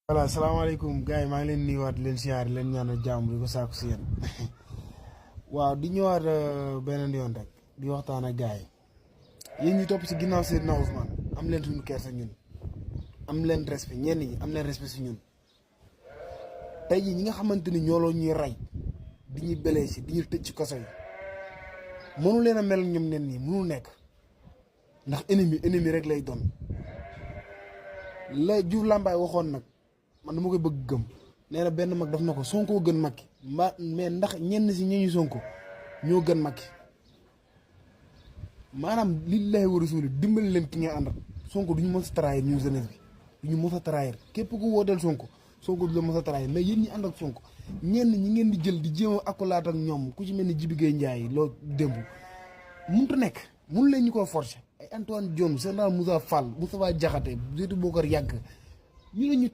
voilà salaamaaleykum gars yi maa ngi leen nuyuwaat leen siyaar leen ñaanal jàmm di ko saaku si yéen waaw di ñëwaat beneen yoon rek di waxtaan ak gars yi yéen ñi topp si ginnaaw Seydina Ousmane am leen suñu kersa ñun am leen respect ñenn ñi am leen respect si ñun tey jii ñi nga xamante ni ñooloo ñuy rey di ñuy blessé di ñu tëj ci kaso yi mënu leen a mel ñoom nen nii mënul nekk ndax ennemi rek lay doon la Diouf Lambaye waxoon nag man dama koy bëgg gëm nee na benn mag daf na ko Sonko gën Macky mais ndax ñenn si ñi ñu Sonko ñoo gën Macky maanaam lillahi wa rasuli dimbali leen ki nga àndal Sonko du ñu mës a trahir ñu jeunesse bi du ñu mës a trahir képp ku wooteel Sonko du la mës a trahir mais yéen ñi ànd ak Sonko ñenn ñi ngeen di jël di jéem a akolaat ak ñoom ku ci mel ni Jibi Gueye Ndiaye loo démb mënut a nekk mënu leen ñu ko forcer ay Antoine Diome Général Moussa Fall Moustapha Diakhaté surtout Bokar Yàgg ñu ne ñu